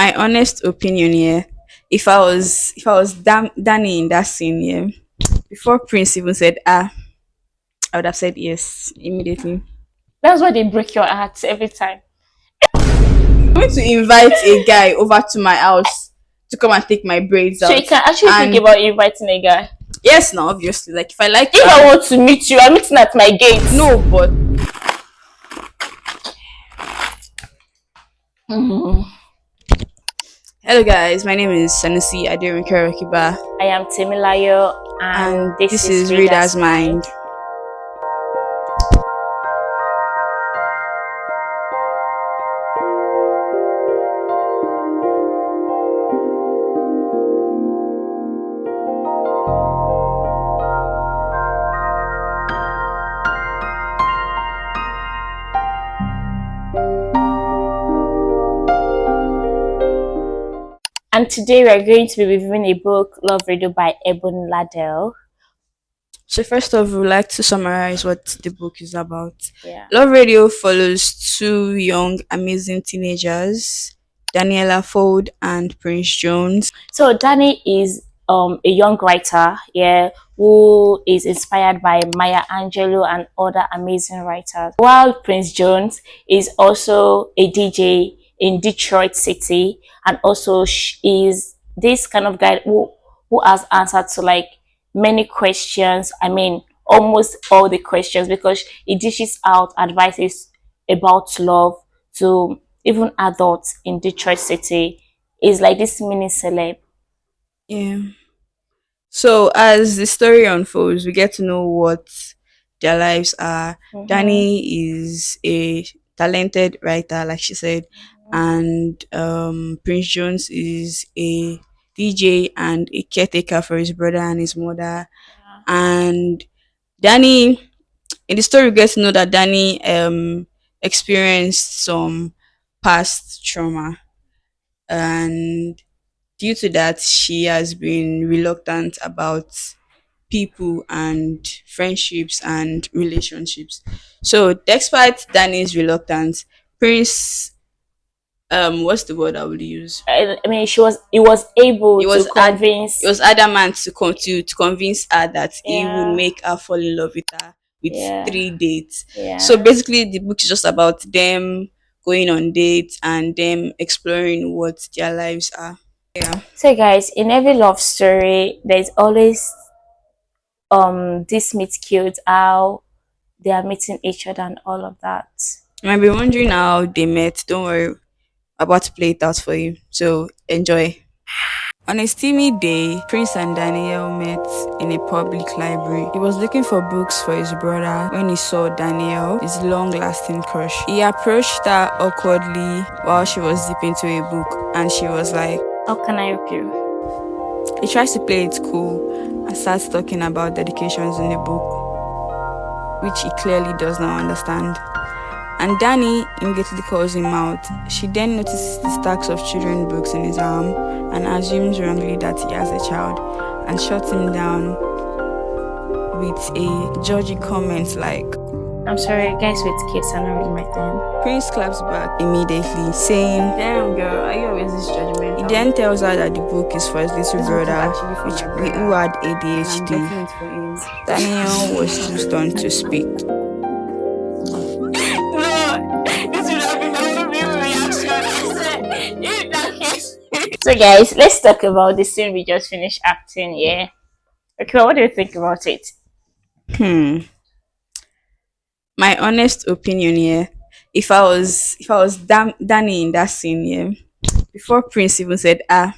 My honest opinion here, if I was Danny in that scene, yeah, before Prince even said I would have said yes immediately. That's why they break your heart every time. I'm going to invite a guy over to my house to come and take my braids So you out. can actually think And about inviting a guy. yes, now obviously, like if I like If I her, want to meet you, I'm meeting at my gate. no, but Mhm. hello guys, my name is Sanusi Aderin Kiba, I am Temilayo, and and this this is is Reader's Reader's Mind. Mind. And today we are going to be reviewing a book, Love Radio by Ebony Ladelle. So first off, we would like to summarize what the book is about. Yeah. Love Radio follows two young, amazing teenagers, Daniela Ford and Prince Jones. So Danny is a young writer, yeah, who is inspired by Maya Angelou and other amazing writers. While Prince Jones is also a DJ in Detroit City, and also is this kind of guy who has answered to like many questions. I mean, almost all the questions, because he dishes out advices about love to even adults in Detroit City. Is like this mini celeb. Yeah. So as the story unfolds, we get to know what their lives are. Mm-hmm. Danny is a talented writer, like she said, and Prince Jones is a DJ and a caretaker for his brother and his mother. And Danny, in the story, we get to know that Danny experienced some past trauma, and due to that, she has been reluctant about people and friendships and relationships. So, despite Danny's reluctance, Prince, what's the word I would use? I mean, he was able He to was ad- he convince. was adamant to convince her that he would Yeah, make her fall in love with her with yeah, 3 dates. So yeah. basically, the book is just about them going on dates and them exploring what their lives are. Yeah. So, guys, in every love story, there's always this meet cute, how they are meeting each other and all of that. You might be wondering how they met. Don't worry, about to play it out for you. So enjoy. On a steamy day, Prince and Daniel met in a public library. He was looking for books for his brother when he saw Danielle, his long-lasting crush. He approached her awkwardly while she was deep into a book, and she was like, How can I help you? he tries to play it cool and starts talking about dedications in the book, which he clearly does not understand. And Danny immediately calls him out. She then notices the stacks of children books in his arm and assumes wrongly that he has a child and shuts him down with a judgy comment like, I'm sorry, guys with kids are not really my thing. Prince claps back immediately, saying, "Damn girl, are you always this judgmental?" He then tells her that the book is for his little brother, who had ADHD. Daniel was too stunned to speak. So, guys, let's talk about the scene we just finished acting. Yeah. Okay, what do you think about it? Hmm. My honest opinion here, if I was Danny in that scene, yeah, before Prince even said I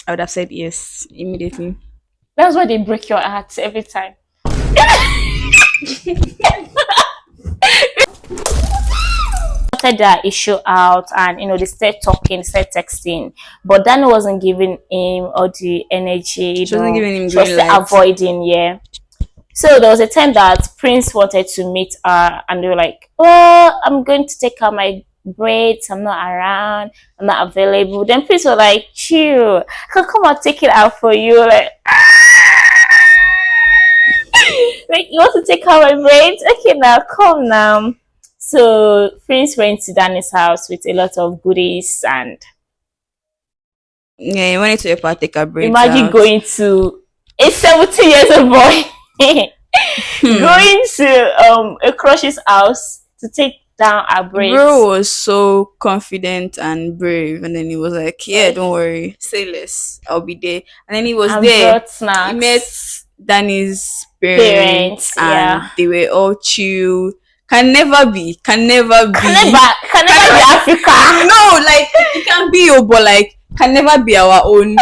would have said yes immediately. That's why they break your heart every time. Sorted that issue out, and they started talking, started texting, but Danny wasn't giving him all the energy. She wasn't giving him She was green still light. avoiding. Yeah. So there was a time that Prince wanted to meet her, and they were like, "Oh, I'm going to take out my braids. I'm not around. I'm not available." Then Prince was like, "Chill. I can come and take it out for you." Like, you want to take out my braids? Okay, now come now. So Prince went to Danny's house with a lot of goodies, and Yeah, he wanted to help her take her braids Imagine out. going to a 17 years old boy Hmm. going to a crush's house to take down her Bro braids. was so confident and brave, and then he was like, "Yeah, Like, don't worry, say less, I'll be there." And then he was and there. brought He met snacks. Danny's parents, Parents, yeah. and they were all chill. Can never be, Can can never be never. Africa. No, like it can be, oh, but like can never be our own.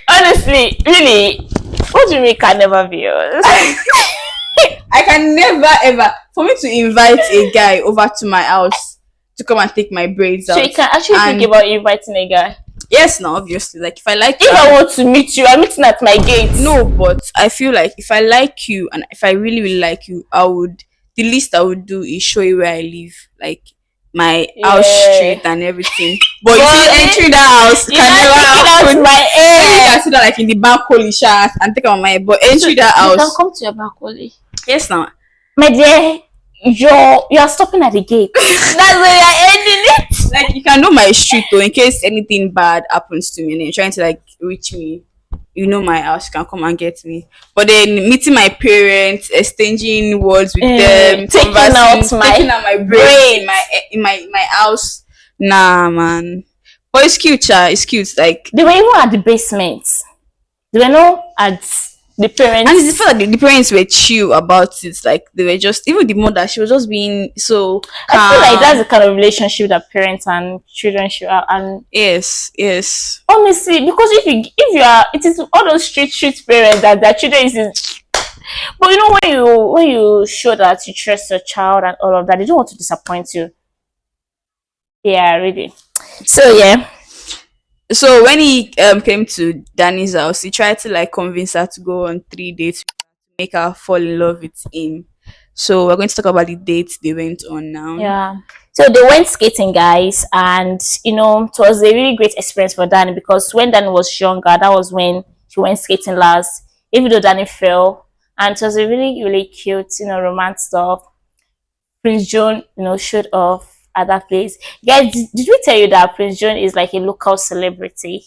Honestly, really, what do you mean can never be yours? I can never ever for me to invite a guy over to my house to come and take my braids So you out. can actually think And about inviting a guy. yes, now obviously, like if I like you, If I want to meet you, I'm meeting at my gate. no, but I feel like if I like you and if I really really like you, I would the least I would do is show you where I live, like my house Yeah. street and everything. But you see, But entering that house you're can not never taking happen. out my Maybe you air. can sit down like in the balcony chat and take out my head. But So entering that you can house, come to your balcony. yes, now My dear, you're stopping at the gate. That's where you're ending it. like you can know my street though in case anything bad happens to me and then you're trying to like reach me, you know my house, you can come and get me. But then meeting my parents, exchanging words with them, conversing, taking out my braids in braids. my house, nah man. But it's cute, cha, it's cute, like. They were even at the basement. They were not at the And it's the parents. fact that the parents were chill about it, like they were just, even the mother, she was just being so I feel like that's calm. the kind of relationship that parents and children should have. And Yes, yes. honestly, because if you are, it is all those street parents that their children is. But you know when you show that you trust your child and all of that, they don't want to disappoint you. Yeah, really. So yeah, So when he came to Danny's house, he tried to like convince her to go on 3 dates, make her fall in love with him. So we're going to talk about the dates they went on now. yeah. So they went skating, guys, and it was a really great experience for Danny because when Danny was younger, that was when she went skating last. Even though Danny fell, and it was a really really cute, romance stuff. Prince John, showed off at that place. Guys, did we tell you that Prince John is like a local celebrity?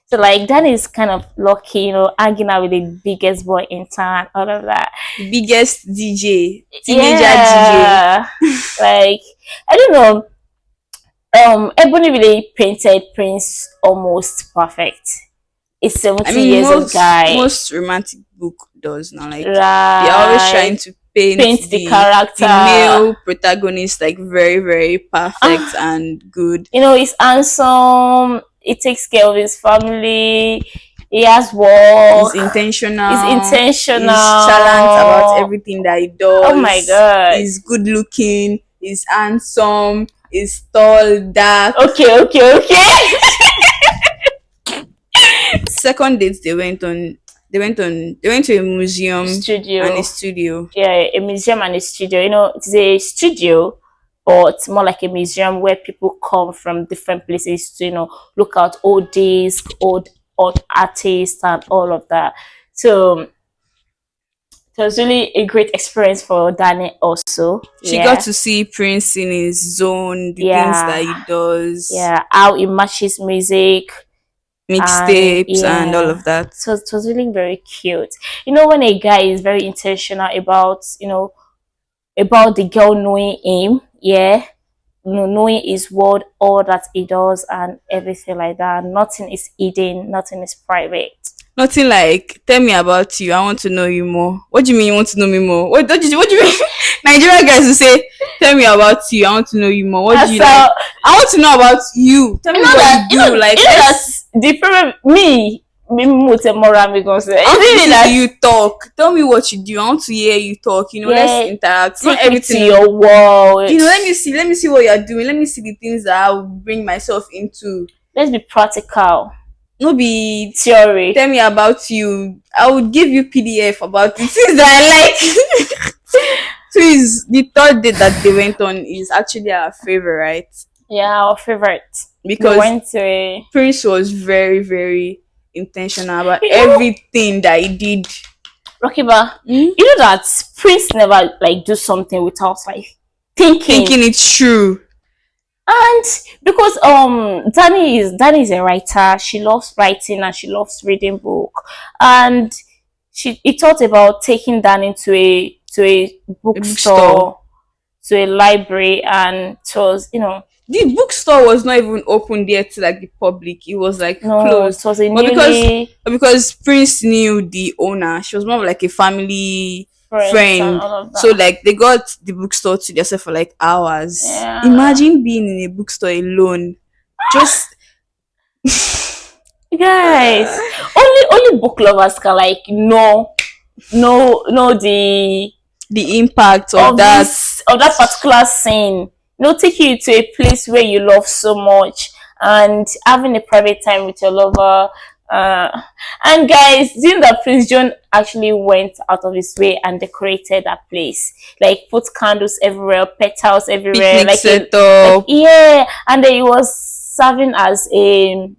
So like Danny is kind of lucky, hanging out with the biggest boy in town, all of that. The biggest DJ, teenager DJ. Yeah, like I don't know. Ebony really painted Prince almost perfect. A I 70 mean, years old guy, most romantic book does now. Like they're always trying right? to paint Paint the the character. male protagonist like very very perfect and good. He's handsome. He takes care of his family. He has He's work. He's intentional. He's chalant about intentional. everything that he Oh my does. god. He's good looking. He's handsome. He's tall, dark. Okay. Second date they went on. They went to a museum and a Studio. studio. Yeah, a museum and a studio. It's a studio, but it's more like a museum where people come from different places to, look at old discs, old artists, and all of that. So it was really a great experience for Danny also. She got Yeah. to see Prince in his zone, the things that Yeah. he does, Yeah. How it matches music and mixtapes and all yeah. of that. So it was really very cute. When a guy is very intentional about the girl knowing him, yeah, knowing his word, all that he does, and everything like that. Nothing is hidden, nothing is private. Nothing like tell me about you. I want to know you more. What do you mean you want to know me more? What do you mean? Nigerian guys will say, "Tell me about you. I want to know you more. What And do you so, like? I want to know about you. Tell me what you do. Like, that the problem, me mutemora because I want to isn't it listen to that you talk. Tell me what you do. I want to hear you talk. Let's yeah, interact. Not take me to everything. your world. Let me see what you're doing. Let me see the things that I will bring myself into. Let's be practical. No be Theory. tell me about you. I would give you PDF about the things that I like. So is the third date that they went on is actually our favorite Yeah, our favorite. We because went to a Prince was very, very intentional about you know, everything that he did. Rokiba. Hmm? You know that Prince never like do something without like thinking. Thinking it's true. And because Danny is a writer, she loves writing and she loves reading book. And he thought about taking Danny to a A bookstore. bookstore, to a library, and it was, The bookstore was not even open there to like the public. It was like no, it closed. was a But because newly because Prince knew the owner, she was more of like a family friends and friend. all of So that. like they got the bookstore to themselves for like hours. Yeah. Imagine being in a bookstore alone. Just Guys, only book lovers can like know the the impact of of that. this of that particular scene. Take you to a place where you love so much and having a private time with your lover. And guys, didn't that Prince John actually went out of his way and decorated that place, like put candles everywhere, petals everywhere, Picnic like setup, yeah, and then he was serving as a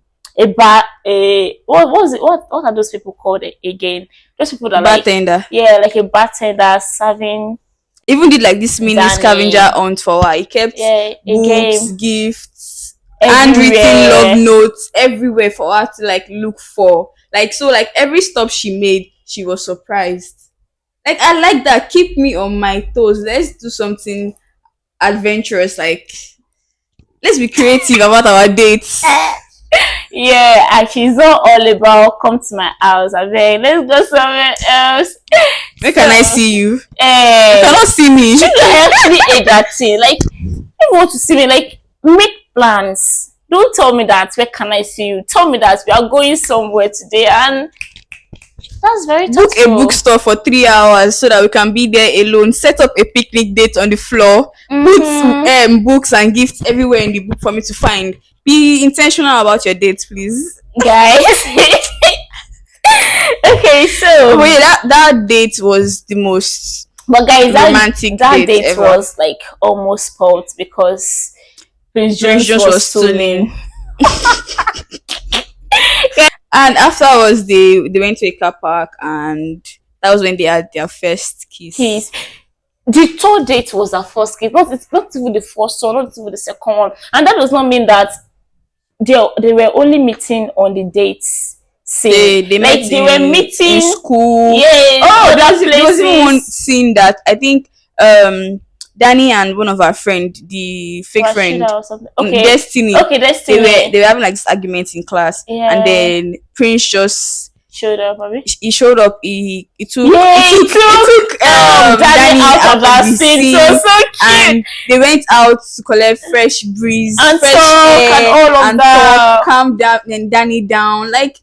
bar, a what was it, what are those people called again, those people that like, bartender. yeah, like a bartender serving Even did like this mini scavenger Danny. hunt for her. He kept Yeah, a books, game gifts, handwritten love everywhere. notes everywhere for her to like look for. Like so, like every stop she made, she was surprised. Like I like that. Keep me on my toes. Let's do something adventurous. Like let's be creative about our dates. Yeah, and she's not all about come to my house. I beg, let's go somewhere else. Where can I So, see you? You eh, cannot see me. I actually hate that thing. Like, if you want to see me, like, make plans. Don't tell me that. Where can I see you? Tell me that we are going somewhere today, and that's very Book a thoughtful. bookstore for 3 hours so that we can be there alone. Set up a picnic date on the floor. Put Mm-hmm. books and gifts everywhere in the book for me to find. Be intentional about your dates, please. Guys. Okay, But so yeah, that date was the most but guys, romantic that date date ever. was like almost spoiled because Prince Prince Jones Jones was was stolen. stolen. And afterwards, they went to a car park, and that was when they had their first He's kiss. the third date was our first kiss. Not it's not even the first one, not even the second one. And that does not mean that they were only meeting on the dates scene. They met Like they were in meeting, school. yeah, in Oh, other there was even one places. scene that I think um Danny and one of our friend, the fake friend, Rashida or something. Okay. Destiny, Okay, they Destiny. were having like this argument in class, and Yeah. then Prince just Showed up, maybe. he showed up. Yeah, it He took took Danny Danny out out of of that the scene. So scene, so cute. and they went out to collect fresh breeze, And fresh talk and air, all of and talk, that. calm down, and Danny down. Like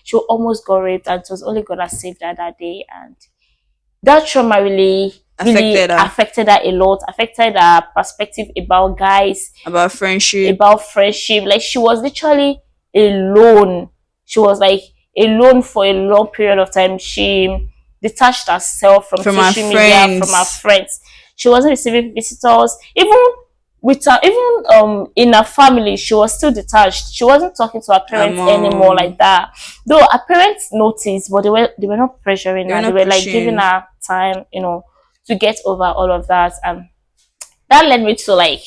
She almost got raped and it was only God that saved her that day. And that trauma really affected her affected her a lot, affected her perspective about guys, about friendship about friendship. Like she was literally alone. She was like alone for a long period of time. She detached herself from from her social media, from her friends. friends. She wasn't receiving visitors. Even with her, even in her family, she was still detached. She wasn't talking to her Her parents anymore like mom, that. Though her parents noticed, but they were not pressuring they were her. They not were like giving pushing. her time, to get over all of that. And that led me to like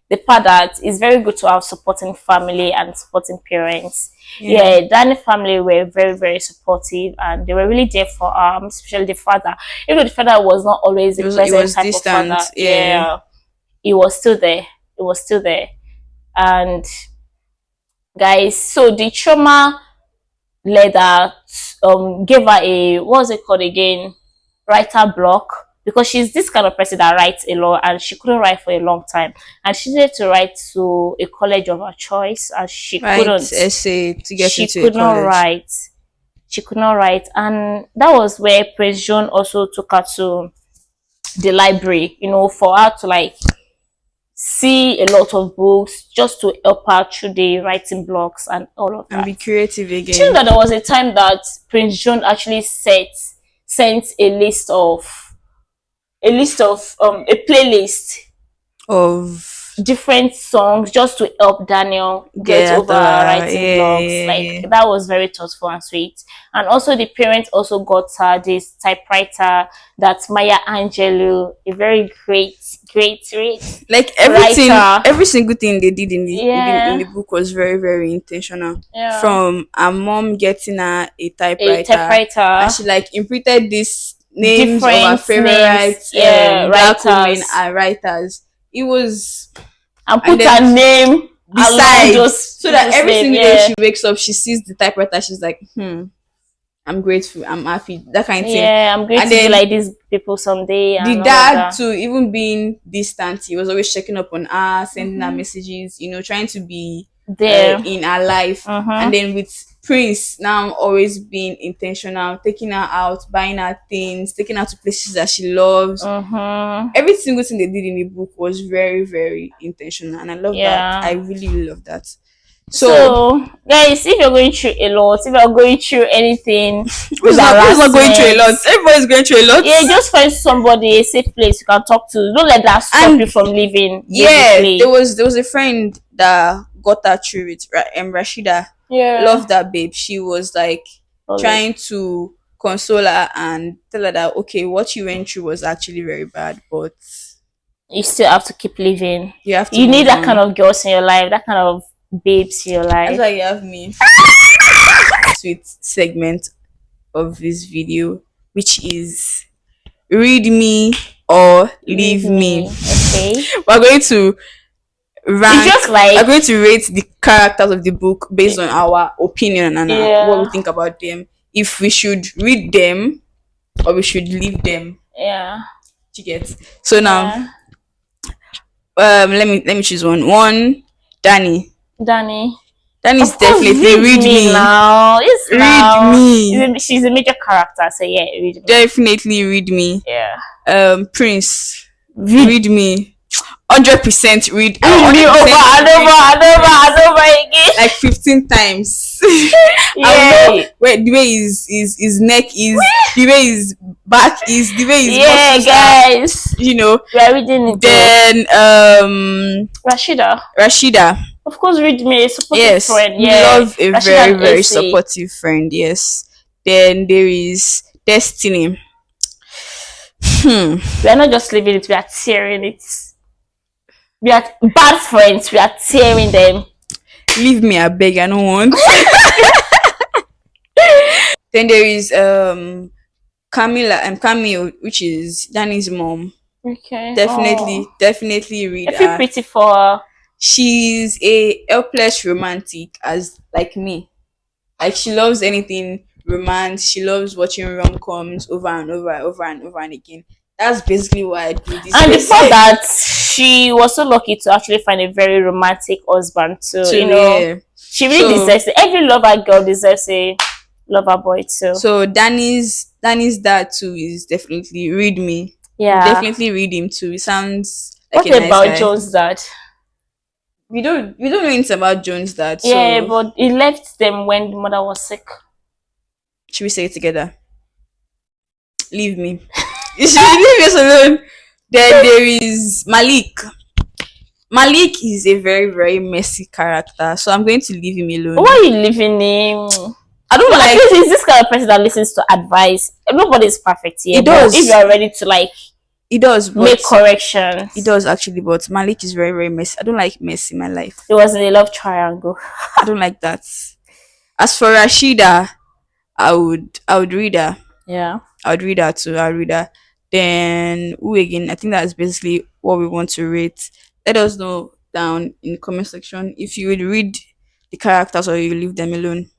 the part that it's very good to have supporting family and supporting parents. Yeah, Yeah, Danny family were very, very supportive and they were really there for especially the father. Even though the father was not always a it pleasant was type of father, distant. Yeah, yeah, he was still there. He was still there. And guys, so the trauma led her gave her a what's it called again? Writer block, because she's this kind of person that writes a lot and she couldn't write for a long time and she needed to write to a college of her choice and write essay to get she into a could not college. write she could not write. And that was where Prince John also took her to the library, for her to like see a lot of books just to help her through the writing blocks and all of And that. be creative Do you know again. that there was a time that Prince John actually sent a list of a playlist Of different songs just to help Daniel get Get over yeah, writing blogs. yeah, Like yeah. that was very thoughtful and sweet. And also the parents also got her this typewriter that's Maya Angelou, a very great Like everything, writer. every single thing they did in Yeah, the book was very very intentional. yeah. From her mom getting her a A typewriter, and typewriter, she like imprinted these names of her different names, favorite yeah, black women writers, and writers. It was, and and put then her name along beside, those so that people's every name. single day Yeah, she wakes up, she sees the typewriter, she's like, I'm grateful, I'm happy, that kind of thing. yeah. I'm going And to be then like these people someday the and all of dad that. too, even being distant, he was always checking up on her, sending her Mm-hmm. messages, trying to be There. in her life. And Mm-hmm. then with Prince now always being intentional, taking her out, buying her things, taking her to places that she loves. Mm-hmm. Every single thing they did in the book was very very intentional, and I love that. I Yeah. really really love that. So So, guys, if you're going through a lot, if you're going through anything with who's not going through a harassment, lot? Everybody's going through a lot. yeah, just find somebody, a safe place you can talk to. Don't let that stop And you from living, yeah, basically. there was a friend that got her through it. Rashida Yeah. loved that babe. She was like Solid. trying to console her and tell her that okay, what you went through was actually very bad, but You still have to keep living. you have to You need move that kind on. of girls in your life, that kind of babes in your That's life. why you have me. Sweet segment of this video, which is read me or Leave leave me. me. Okay. We're going to It's rank. just We're like, going to rate the characters of the book based on our opinion and what we yeah, think about them. If we should read them or we should leave them. yeah, You get. So now, yeah. let me choose one. One, Danny. Danny. Danny's Of course, definitely read read me me. now. Yes, Read now. me. She's a major character, so yeah, read me. Definitely read me. Yeah. Prince. Read, Read me. 100% read. read me over 100% and over read and over and over again. like 15 times. I Yeah. know where the way his neck is, the way his back is, the way his Yeah, muscles are, guys. you know. We are reading it though. Then Rashida. Rashida. Of course, read me. A supportive Yes, friend. we Yeah. love a Rashida very and very AC. supportive friend. Yes. Then there is Destiny. We are not just leaving it, we are tearing it. We are bad friends, we are tearing them. Leave me, I beg, I don't want. Then there is Camila and Camille, which is Danny's mom. Okay. Definitely, Oh. definitely I read feel her. pretty for her. She's a helpless romantic as like me. Like she loves anything romance. She loves watching rom-coms over and over and again. That's basically why I do this And the fact person. that she was so lucky to actually find a very romantic husband too, So yeah. she really So deserves it. Every lover girl deserves a lover boy too. so Danny's dad too is definitely read me. Yeah. Definitely read him too. He sounds like What a nice about guy. Jones' dad? We don't know anything about Jones' dad, Yeah, so but he left them when the mother was sick. should we say it together? Leave me. You should leave us alone. Then there is Malik. Malik is a very, very messy character, so I'm going to leave him alone. Why are you leaving him? I don't But at like least he's this kind of person that listens to advice. Nobody is perfect here. He But does. if you are ready to like He does, but make corrections, he does actually, but Malik is very, very messy. I don't like mess in my life. it was in a love triangle. I don't like that. As for Rashida, I would read her. Yeah. I would read her too. I'll read her. Then who again? I think that's basically what we want to rate. Let us know down in the comment section if you would read the characters or you leave them alone.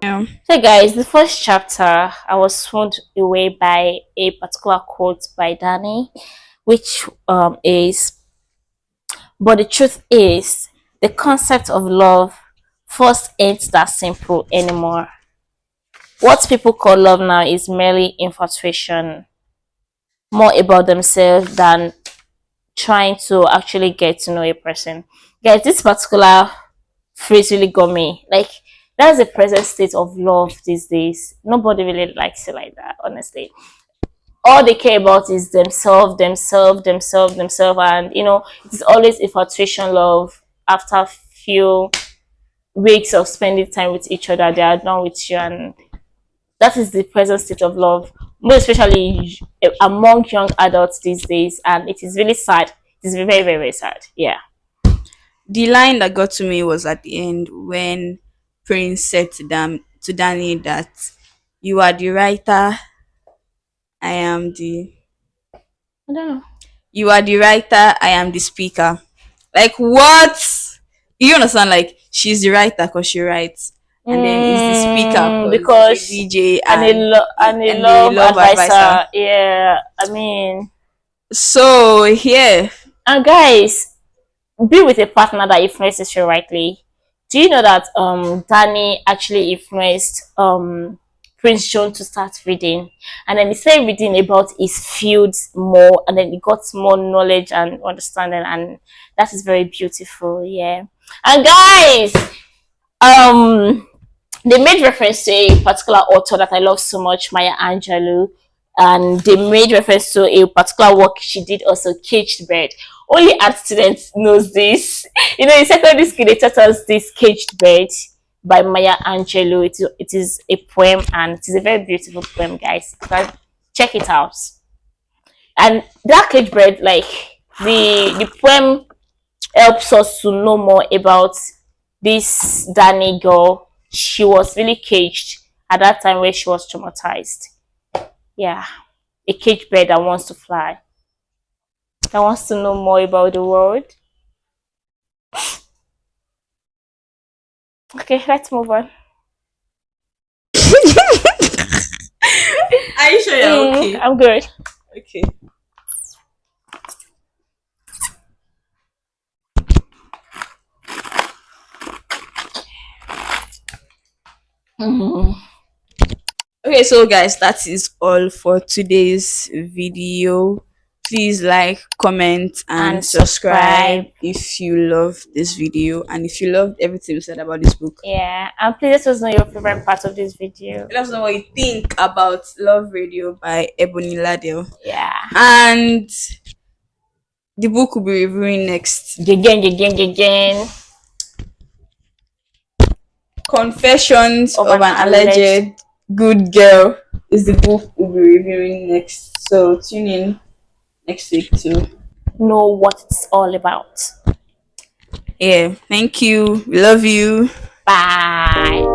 Yeah. So guys, the first chapter I was swooned away by a particular quote by Danny, which is, but the truth is the concept of love first ain't that simple anymore. What people call love now is merely infatuation, more about themselves than trying to actually get to know a person. Guys, this particular phrase really got me. Like, that's the present state of love these days. Nobody really likes it like that, honestly. all they care about is themselves, themselves, themselves, themselves, and it is always infatuation love. After few weeks of spending time with each other, they are done with you, and that is the present state of love, most especially among young adults these days, and it is really sad. It is very, very, very sad. Yeah. The line that got to me was at the end when Prince said to Danny that you are the writer, I am the I don't know. you are the writer, I am the speaker. Like what? You understand? Like she's the writer because she writes, and then is the speaker because he's a Because DJ and a and the love love advisor. advisor. Yeah, I mean, So yeah, and guys, be with a partner that influences you rightly. Do you know that Danny actually influenced Prince John to start reading, and then he started reading about his fields more, and then he got more knowledge and understanding, and that is very beautiful. Yeah, and guys, um they made reference to a particular author that I love so much, Maya Angelou, and they made reference to a particular work she did also, Caged Bird. Only art students knows this. In secondary school, they taught us this Caged Bird by Maya Angelou. It is a poem, and it is a very beautiful poem, guys. You can check it out. And that Caged Bird, like the poem helps us to know more about this Danny girl. She was really caged at that time where she was traumatized. Yeah, a caged bird that wants to fly, that wants to know more about the world. Okay, let's move on. are you sure you're okay? I'm good. Okay. Mhm. Okay, so guys, that is all for today's video. Please like, comment, and And subscribe subscribe. if you love this video and if you loved everything we said about this book. Yeah, and please let us know your favorite part of this video. Let us know what you think about Love Radio by Ebony Ladelle. Yeah. And the book will be reviewing next. Again. Confessions Of of an an alleged. Alleged Good Girl is the book we'll be reviewing next. So tune in next week too. Know what it's all about. Yeah, thank you. We love you. Bye.